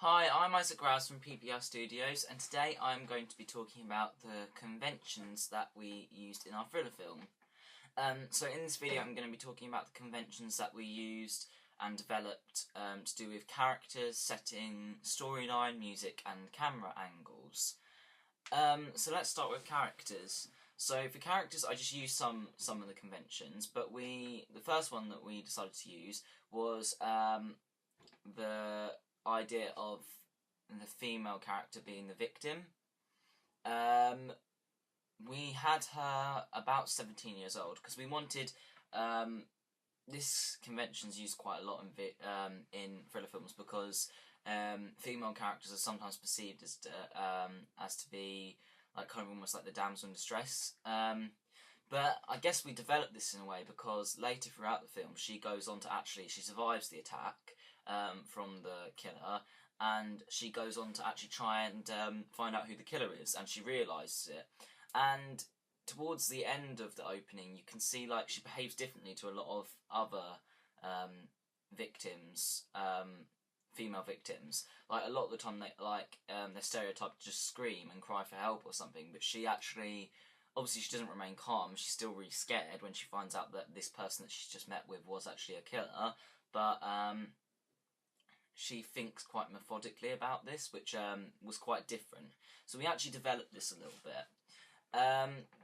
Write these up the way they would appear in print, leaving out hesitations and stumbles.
Hi, I'm Isaac Rouse from PPR Studios, and today I'm going to be talking about the conventions that we used in our thriller film. So in this video I'm going to be talking about the conventions that we used and developed to do with characters, setting, storyline, music and camera angles. So let's start with characters. So for characters I just used some of the conventions, but the first one that we decided to use was the idea of the female character being the victim. We had her about 17 years old because we wanted this convention's used quite a lot in thriller films because female characters are sometimes perceived as to be like kind of almost like the damsel in distress. But I guess we developed this in a way because later throughout the film she goes on to she survives the attack from the killer, and she goes on to actually try and find out who the killer is, and she realises it. And towards the end of the opening you can see like she behaves differently to a lot of other victims, female victims. Like a lot of the time they're stereotyped to just scream and cry for help or something, but she actually, obviously she doesn't remain calm. She's still really scared when she finds out that this person that she's just met with was actually a killer, but she thinks quite methodically about this, which was quite different. So we actually developed this a little bit.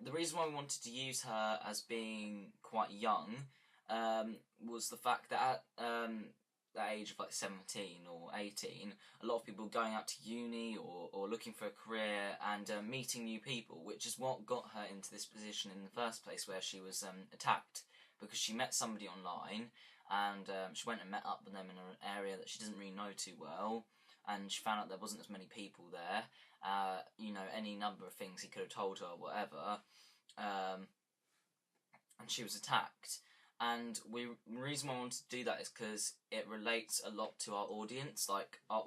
The reason why we wanted to use her as being quite young was the fact that at the age of like 17 or 18, a lot of people were going out to uni or looking for a career and meeting new people, which is what got her into this position in the first place where she was attacked, because she met somebody online and she went and met up with them in an area that she doesn't really know too well, and she found out there wasn't as many people there. Any number of things he could have told her, whatever, and she was attacked. And the reason why I wanted to do that is because it relates a lot to our audience. Like our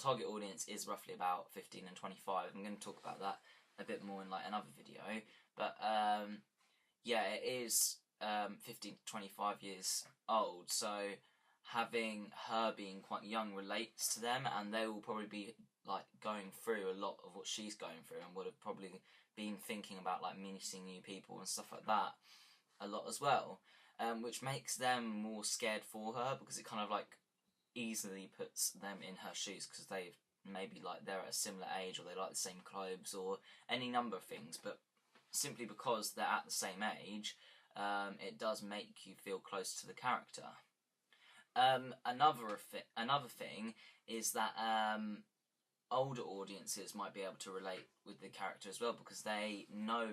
target audience is roughly about 15 and 25. I'm going to talk about that a bit more in like another video, but yeah, it is 15 to 25 years old, so having her being quite young relates to them, and they will probably be like going through a lot of what she's going through and would have probably been thinking about like meeting new people and stuff like that a lot as well, which makes them more scared for her because it kind of like easily puts them in her shoes because they're at a similar age, or they like the same clothes, or any number of things, but simply because they're at the same age, it does make you feel close to the character. Another thing is that older audiences might be able to relate with the character as well because they know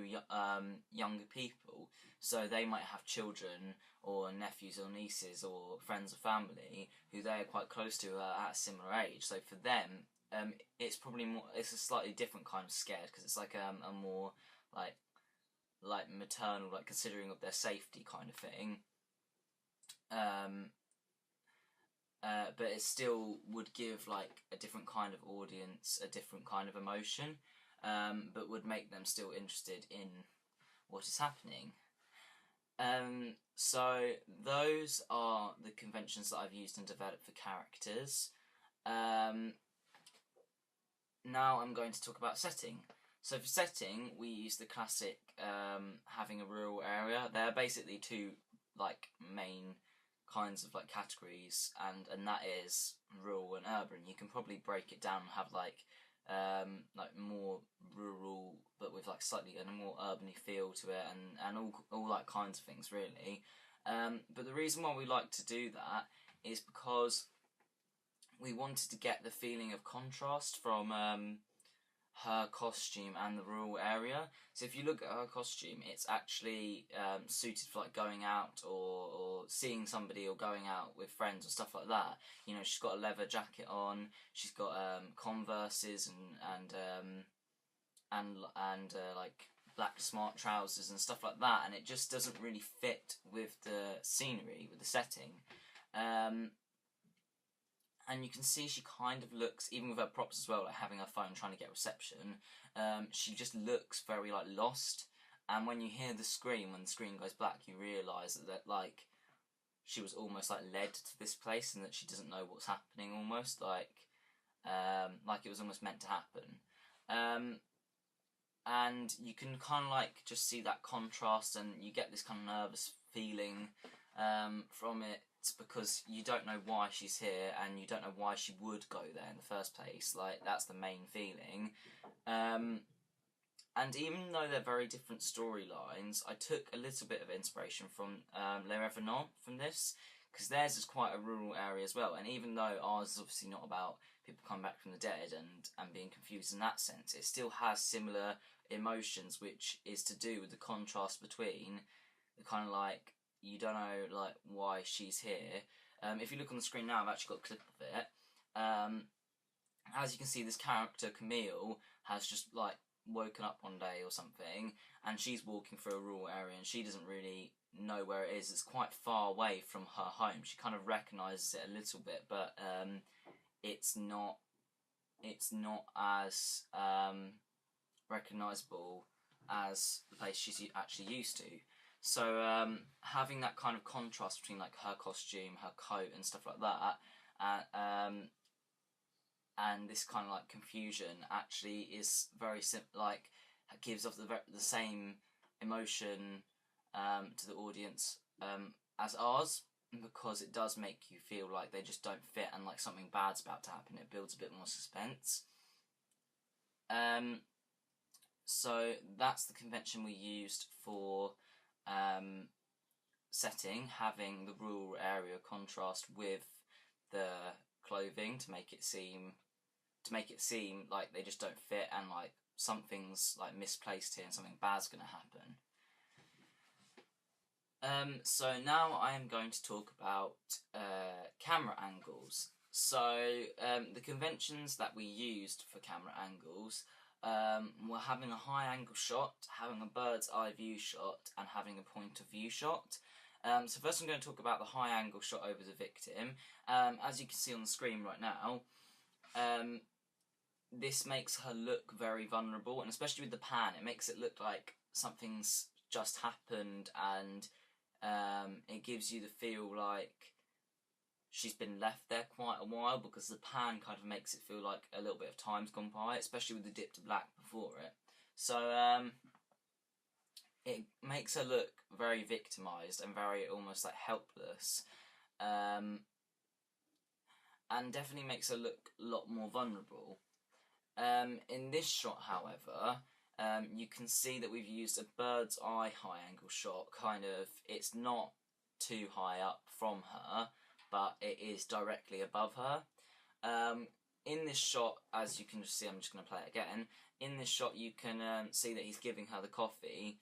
younger people, so they might have children or nephews or nieces or friends or family who they are quite close to at a similar age. So for them, it's a slightly different kind of scared because it's like a more like maternal, like considering of their safety kind of thing. But it still would give like a different kind of audience a different kind of emotion, but would make them still interested in what is happening. So those are the conventions that I've used and developed for characters. Now I'm going to talk about setting. So for setting, we use the classic having a rural area. There are basically two like main kinds of like categories, and that is rural and urban. You can probably break it down and have like more rural but with like slightly a more urban-y feel to it, and all that kinds of things really. But the reason why we like to do that is because we wanted to get the feeling of contrast from her costume and the rural area. So if you look at her costume, it's actually suited for like going out or seeing somebody or going out with friends or stuff like that. You know, she's got a leather jacket on, she's got Converses and like black smart trousers and stuff like that, and it just doesn't really fit with the scenery, with the setting. And you can see she kind of looks, even with her props as well, like having her phone trying to get reception, she just looks very like lost. And when you hear the scream, when the screen goes black, you realise that like she was almost like led to this place and that she doesn't know what's happening almost. Like like it was almost meant to happen. And you can kind of like just see that contrast, and you get this kind of nervous feeling from it, because you don't know why she's here, and you don't know why she would go there in the first place. Like, that's the main feeling. And even though they're very different storylines, I took a little bit of inspiration from Les Revenants from this, because theirs is quite a rural area as well, and even though ours is obviously not about people coming back from the dead and being confused in that sense, it still has similar emotions, which is to do with the contrast between the kind of like, you don't know like why she's here. If you look on the screen now, I've actually got a clip of it. As you can see, this character Camille has just like woken up one day or something, and she's walking through a rural area, and she doesn't really know where it is. It's quite far away from her home. She kind of recognises it a little bit, but it's not as recognisable as the place she's actually used to. So having that kind of contrast between like her costume, her coat, and stuff like that, and this kind of like confusion actually is very like gives off the same emotion to the audience as ours, because it does make you feel like they just don't fit and like something bad's about to happen. It builds a bit more suspense. So that's the convention we used for setting, having the rural area contrast with the clothing to make it seem like they just don't fit, and like something's like misplaced here and something bad's going to happen. So now I am going to talk about camera angles. So the conventions that we used for camera angles were having a high angle shot, having a bird's eye view shot, and having a point of view shot. So first I'm going to talk about the high angle shot over the victim. As you can see on the screen right now, this makes her look very vulnerable, and especially with the pan, it makes it look like something's just happened, and it gives you the feel like she's been left there quite a while, because the pan kind of makes it feel like a little bit of time's gone by, especially with the dip to black before it. So it makes her look very victimised and very almost like helpless, and definitely makes her look a lot more vulnerable. In this shot, however, you can see that we've used a bird's eye high angle shot. Kind of, it's not too high up from her, but it is directly above her. In this shot, as you can just see, I'm just going to play it again. In this shot, you can see that he's giving her the coffee,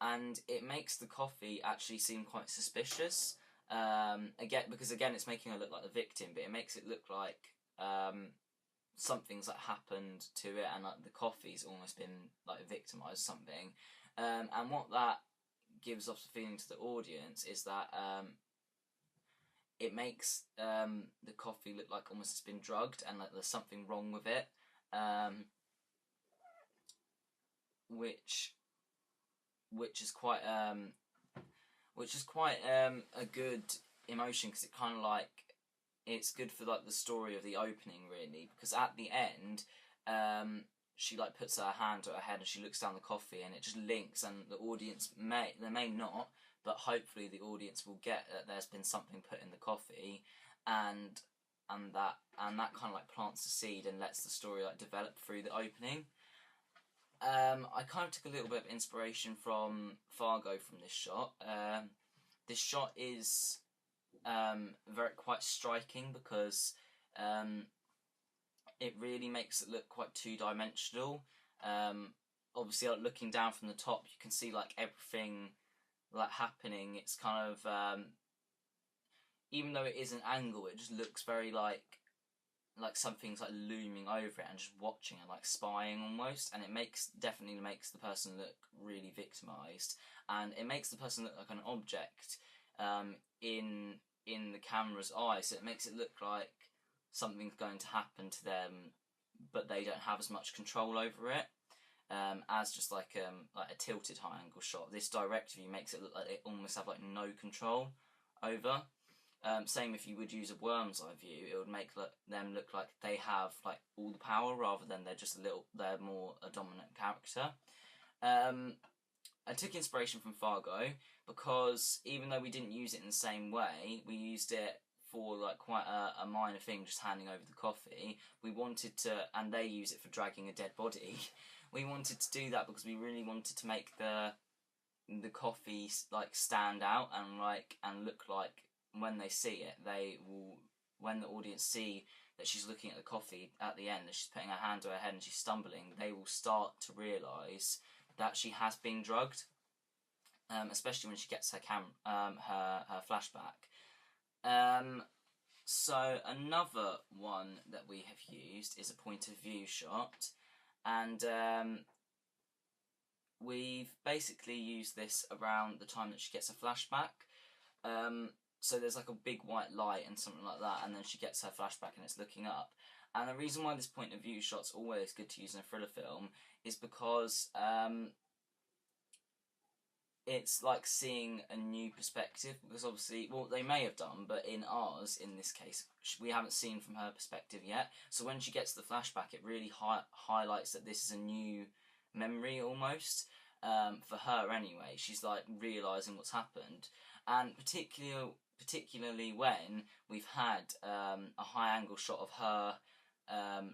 and it makes the coffee actually seem quite suspicious. Because it's making her look like the victim, but it makes it look like something's like happened to it, and like the coffee's almost been like victimised something. And what that gives off the feeling to the audience is that it makes the coffee look like almost it's been drugged, and like there's something wrong with it, which is quite a good emotion, because it kind of like, it's good for like the story of the opening, really, because at the end she like puts her hand to her head and she looks down the coffee, and it just links, and the audience may not, but hopefully the audience will get that there's been something put in the coffee, and that kind of like plants the seed and lets the story like develop through the opening. I kind of took a little bit of inspiration from Fargo from this shot. This shot is quite striking, because it really makes it look quite two-dimensional. Obviously, like, looking down from the top, you can see like everything like happening. It's kind of even though it is an angle, it just looks very like something's like looming over it and just watching and like spying almost, and it definitely makes the person look really victimised, and it makes the person look like an object in the camera's eye, so it makes it look like something's going to happen to them, but they don't have as much control over it as just like a tilted high angle shot. This direct view makes it look like they almost have like no control over. Same if you would use a worm's eye view, it would make them look like they have like all the power rather than they're more a dominant character. I took inspiration from Fargo because even though we didn't use it in the same way, we used it for like quite a minor thing, just handing over the coffee. We wanted to, and they use it for dragging a dead body. We wanted to do that because we really wanted to make the coffee like stand out and look like when they see it, they will, when the audience see that she's looking at the coffee at the end and she's putting her hand to her head and she's stumbling, they will start to realise that she has been drugged, especially when she gets her her flashback. So another one that we have used is a point of view shot, and we've basically used this around the time that she gets a flashback. So there's like a big white light and something like that, and then she gets her flashback and it's looking up. And the reason why this point of view shot's always good to use in a thriller film is because it's like seeing a new perspective, because obviously, well, they may have done, but in ours, in this case, we haven't seen from her perspective yet. So when she gets the flashback, it really highlights that this is a new memory almost, for her anyway. She's like realising what's happened, and particularly when we've had a high angle shot of her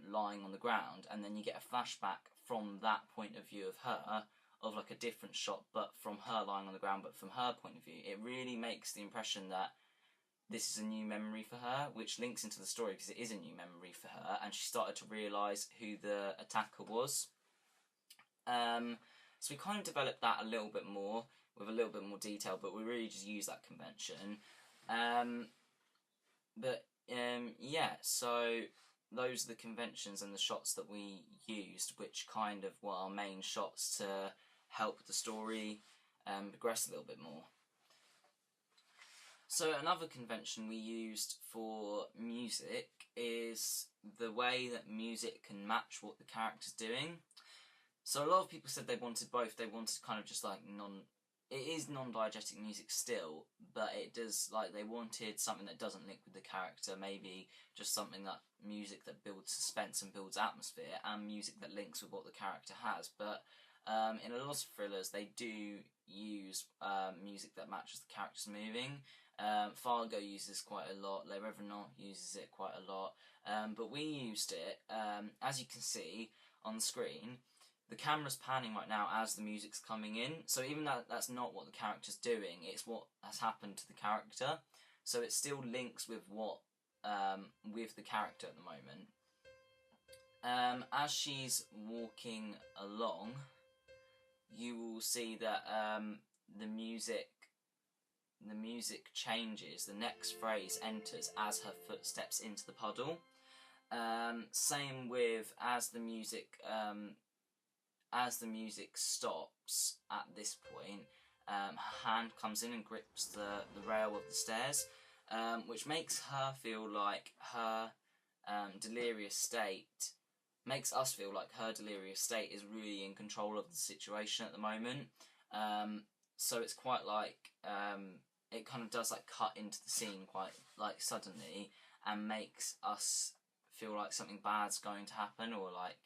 lying on the ground, and then you get a flashback from that point of view of her, of like a different shot, but from her lying on the ground, but from her point of view. It really makes the impression that this is a new memory for her, which links into the story because it is a new memory for her, and she started to realise who the attacker was. So we kind of developed that a little bit more, with a little bit more detail, but we really just use that convention. Yeah, so those are the conventions and the shots that we used, which kind of were our main shots to help the story progress a little bit more. So another convention we used for music is the way that music can match what the character's doing. So a lot of people said they wanted both. They wanted kind of just like it is non-diegetic music still, but it does, like, they wanted something that doesn't link with the character, maybe just something that music that builds suspense and builds atmosphere, and music that links with what the character has. But in a lot of thrillers, they do use music that matches the character's moving. Fargo uses quite a lot, Les Revenants uses it quite a lot, but we used it, as you can see on the screen. The camera's panning right now as the music's coming in, so even that's not what the character's doing, it's what has happened to the character. So it still links with what with the character at the moment. As she's walking along, you will see that the music changes. The next phrase enters as her foot steps into the puddle. Same with as the music stops at this point, her hand comes in and grips the rail of the stairs, which makes her feel like her delirious state, makes us feel like her delirious state is really in control of the situation at the moment. So it's quite like, it kind of does like cut into the scene quite like suddenly and makes us feel like something bad's going to happen, or like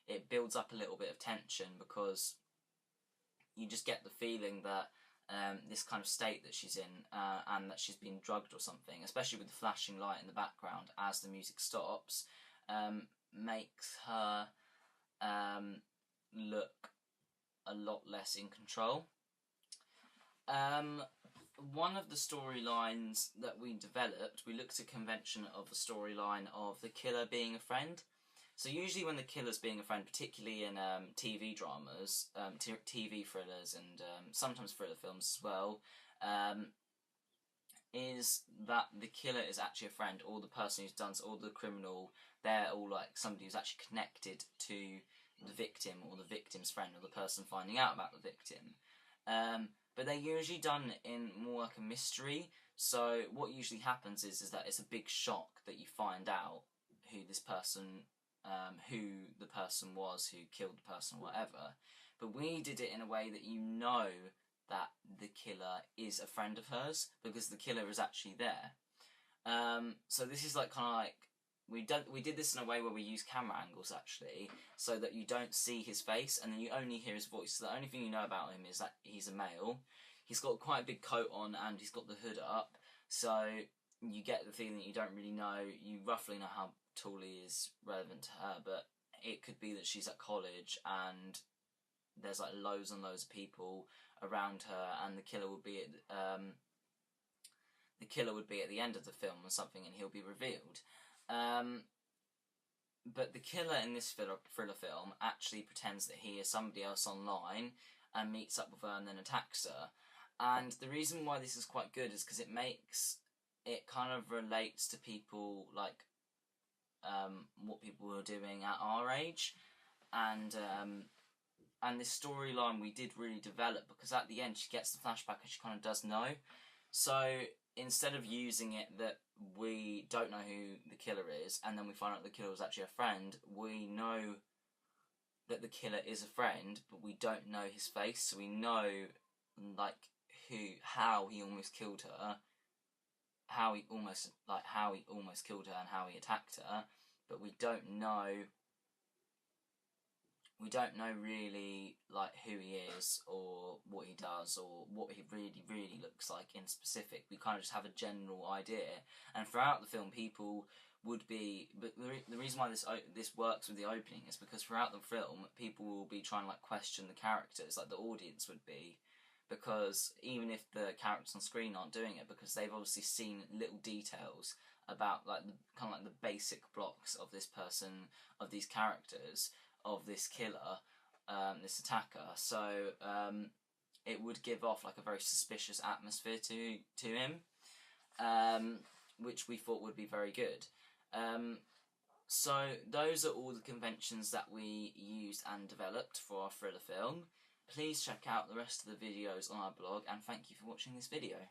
it builds up a little bit of tension because you just get the feeling that this kind of state that she's in, and that she's been drugged or something, especially with the flashing light in the background as the music stops, makes her look a lot less in control. One of the storylines that we developed, we looked at a convention of a storyline of the killer being a friend. So usually when the killer's being a friend, particularly in TV dramas, TV thrillers, and sometimes thriller films as well, is that the killer is actually a friend, or the person who's done, or the criminal, they're all like somebody who's actually connected to the victim, or the victim's friend, or the person finding out about the victim. But they're usually done in more like a mystery. So what usually happens is that it's a big shock that you find out who this person, who the person was who killed the person, or whatever. But we did it in a way that you know that the killer is a friend of hers, because the killer is actually there. So this is like kind of like we did this in a way where we use camera angles actually, so that you don't see his face and then you only hear his voice. So the only thing you know about him is that he's a male. He's got quite a big coat on and he's got the hood up, so you get the feeling that you don't really know. You roughly know how tall he is relevant to her, but it could be that she's at college and there's like loads and loads of people around her, and the killer would be at the end of the film or something, and he'll be revealed. But the killer in this thriller film actually pretends that he is somebody else online and meets up with her and then attacks her. And the reason why this is quite good is because it kind of relates to people like what people were doing at our age, and this storyline we did really develop, because at the end she gets the flashback and she kind of does know. So instead of using it that we don't know who the killer is and then we find out the killer was actually a friend, we know that the killer is a friend, but we don't know his face. So we know like how he almost killed her, how he almost killed her and how he attacked her, but we don't know really like who he is or what he does or what he really looks like in specific. We kind of just have a general idea, and throughout the film people would be, but the reason why this works with the opening is because throughout the film people will be trying to like question the characters, like the audience would be, because even if the characters on screen aren't doing it, because they've obviously seen little details about like the kind of like the basic blocks of this person, of these characters, of this killer, this attacker. So it would give off like a very suspicious atmosphere to him, which we thought would be very good. So those are all the conventions that we used and developed for our thriller film. Please check out the rest of the videos on our blog, and thank you for watching this video.